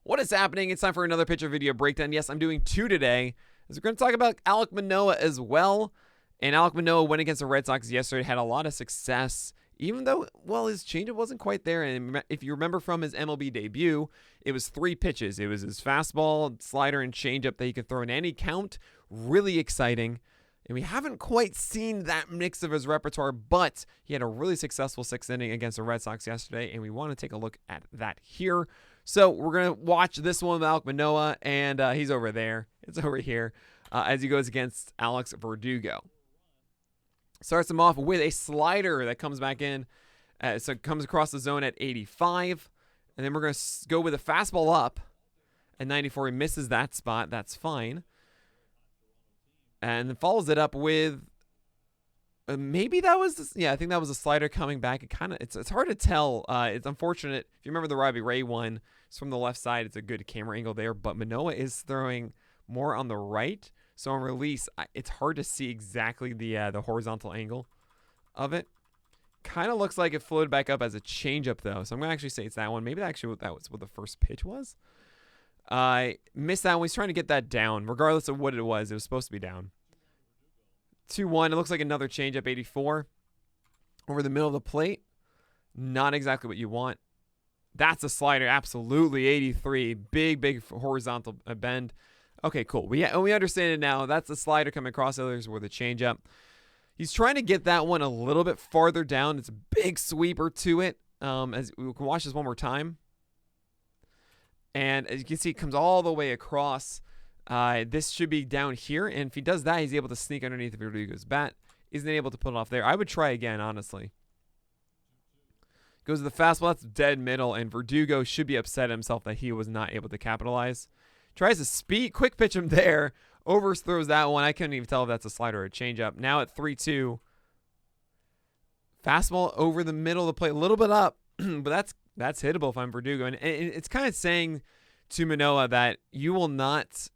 What is happening? It's time for another pitcher video breakdown. Yes, I'm doing two today, as we're going to talk about Alek Manoah as well. And Alek Manoah went against the Red Sox yesterday, had a lot of success, even though, well, his changeup wasn't quite there. And if you remember from his MLB debut, it was 3 pitches. It was his fastball, slider, and changeup that he could throw in any count. Really exciting. And we haven't quite seen that mix of his repertoire, but he had a really successful 6th inning against the Red Sox yesterday, and we want to take a look at that here. So we're going to watch this one with Alek Manoah, and he's over there. It's over here as he goes against Alex Verdugo. Starts him off with a slider that comes back in. So it comes across the zone at 85, and then we're going to go with a fastball up at 94. He misses that spot. That's fine. And then follows it up with maybe that was I think that was a slider coming back. It's hard to tell. It's unfortunate. If you remember the Robbie Ray one, it's from the left side. It's a good camera angle there, but Manoah is throwing more on the right. So on release, it's hard to see exactly the horizontal angle of it. Kind of looks like it floated back up as a changeup though. So I'm gonna actually say it's that one. Maybe that was what the first pitch was. I missed that one. He's trying to get that down. Regardless of what it was supposed to be down. 2-1. It looks like another changeup, 84. Over the middle of the plate. Not exactly what you want. That's a slider. Absolutely. 83. Big horizontal bend. Okay, cool. We understand it now. That's a slider coming across. Others were the changeup. He's trying to get that one a little bit farther down. It's a big sweeper to it. As we can watch this one more time. And as you can see, it comes all the way across. This should be down here. And if he does that, he's able to sneak underneath Verdugo's bat. Isn't able to put it off there. I would try again, honestly. Goes to the fastball. That's dead middle. And Verdugo should be upset at himself that he was not able to capitalize. Tries to quick pitch him there. Overthrows that one. I couldn't even tell if that's a slider or a changeup. Now at 3-2. Fastball over the middle of the plate. A little bit up. But that's hittable if I'm Verdugo. And it's kind of saying to Manoah that you will not,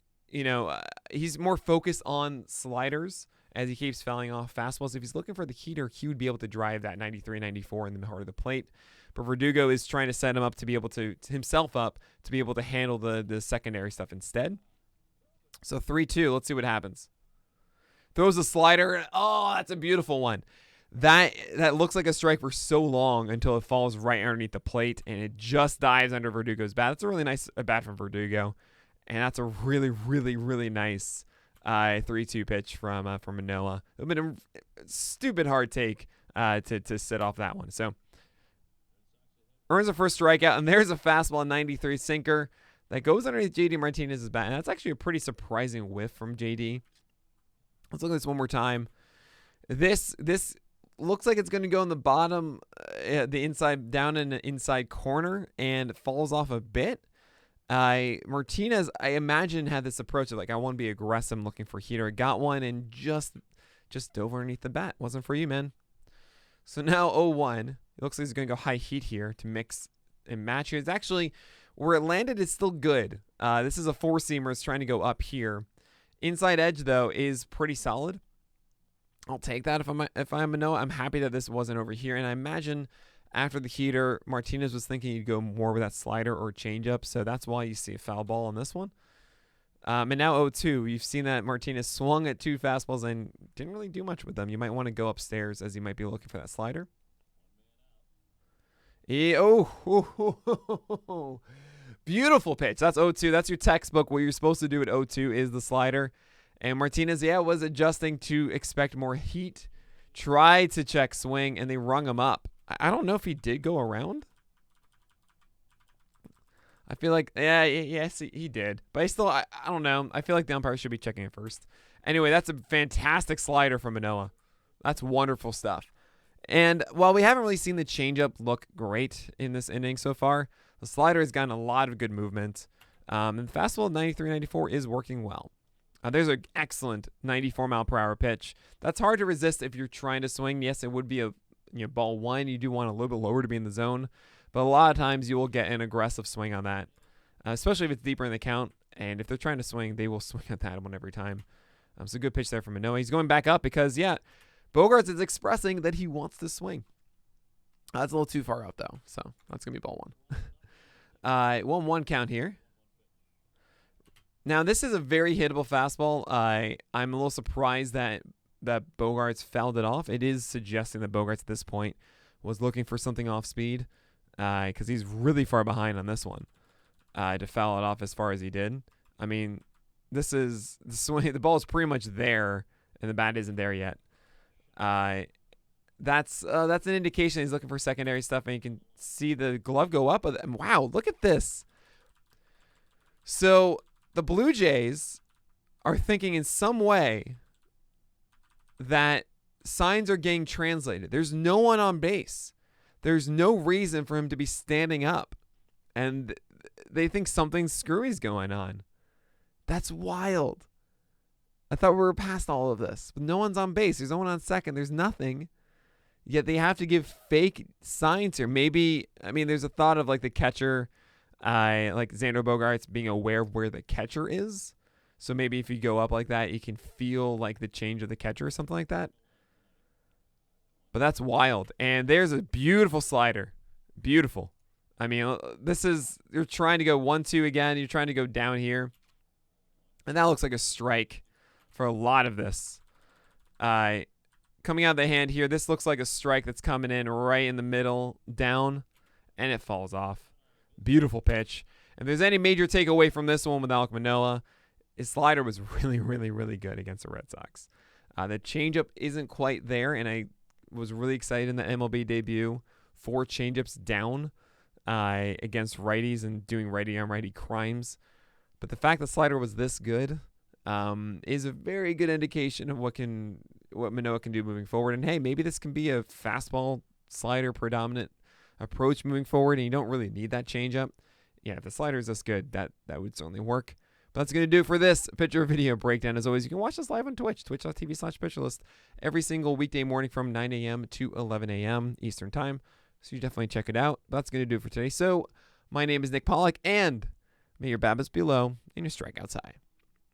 he's more focused on sliders as he keeps fouling off fastballs. If he's looking for the heater, he would be able to drive that 93, 94 in the heart of the plate. But Verdugo is trying to set him up to be able to be able to handle the secondary stuff instead. So 3-2. Let's see what happens. Throws a slider. Oh, that's a beautiful one. That looks like a strike for so long until it falls right underneath the plate, and it just dives under Verdugo's bat. That's a really nice bat from Verdugo, and that's a really nice 3-2 pitch from Manoah. It would have been a stupid hard take to sit off that one. So earns a first strikeout, and there's a fastball, 93 sinker that goes underneath JD Martinez's bat, and that's actually a pretty surprising whiff from JD. Let's look at this one more time. This looks like it's going to go in the bottom, the inside, down in the inside corner, and falls off a bit. Martinez, I imagine, had this approach of like, I want to be aggressive, I'm looking for heater. Got one and just dove underneath the bat. Wasn't for you, man. So now 0-1. It looks like he's going to go high heat here to mix and match here. It's actually, where it landed is still good. This is a 4-seamer. It's trying to go up here. Inside edge, though, is pretty solid. I'll take that if I'm Manoah. I'm happy that this wasn't over here. And I imagine after the heater, Martinez was thinking he'd go more with that slider or changeup. So that's why you see a foul ball on this one. And now 0-2. You've seen that Martinez swung at 2 fastballs and didn't really do much with them. You might want to go upstairs as he might be looking for that slider. Beautiful pitch. That's 0-2. That's your textbook. What you're supposed to do at 0-2 is the slider. And Martinez, was adjusting to expect more heat. Tried to check swing, and they rung him up. I don't know if he did go around. I feel like, yes, he did. But I don't know. I feel like the umpire should be checking it first. Anyway, that's a fantastic slider from Manoah. That's wonderful stuff. And while we haven't really seen the changeup look great in this inning so far, the slider has gotten a lot of good movement. And the fastball 93, 94 is working well. There's an excellent 94-mile-per-hour pitch. That's hard to resist if you're trying to swing. Yes, it would be a ball 1. You do want a little bit lower to be in the zone. But a lot of times you will get an aggressive swing on that, especially if it's deeper in the count. And if they're trying to swing, they will swing at that one every time. So good pitch there from Manoah. He's going back up because, Bogaerts is expressing that he wants to swing. That's a little too far out, though. So that's going to be ball 1. 1-1 count here. Now, this is a very hittable fastball. I'm a little surprised that Bogaerts fouled it off. It is suggesting that Bogaerts at this point was looking for something off speed because he's really far behind on this one to foul it off as far as he did. I mean, this swing, the ball is pretty much there, and the bat isn't there yet. That's an indication he's looking for secondary stuff, and you can see the glove go up. Wow, look at this. So the Blue Jays are thinking in some way that signs are getting translated. There's no one on base. There's no reason for him to be standing up. And they think something screwy's going on. That's wild. I thought we were past all of this. But no one's on base. There's no one on second. There's nothing. Yet they have to give fake signs here. Maybe, I mean, there's a thought of like the catcher, like Xander Bogaerts being aware of where the catcher is. So maybe if you go up like that, you can feel like the change of the catcher or something like that. But that's wild. And there's a beautiful slider. Beautiful. I mean, you're trying to go 1-2 again. You're trying to go down here. And that looks like a strike for a lot of this. Coming out of the hand here, this looks like a strike that's coming in right in the middle, down, and it falls off. Beautiful pitch. If there's any major takeaway from this one with Alek Manoah, his slider was really, really, really good against the Red Sox. The changeup isn't quite there, and I was really excited in the MLB debut. 4 changeups down against righties and doing righty-on-righty crimes. But the fact the slider was this good is a very good indication of what Manoah can do moving forward. And hey, maybe this can be a fastball slider predominant approach moving forward, and you don't really need that changeup. Yeah, if the slider is this good, that would certainly work. But that's going to do it for this pitcher video breakdown. As always, you can watch us live on Twitch, twitch.tv/pitcherlist, every single weekday morning from 9 a.m. to 11 a.m. Eastern Time. So you definitely check it out. But that's going to do it for today. So my name is Nick Pollack, and may your BABIPs be low and your strikeouts high.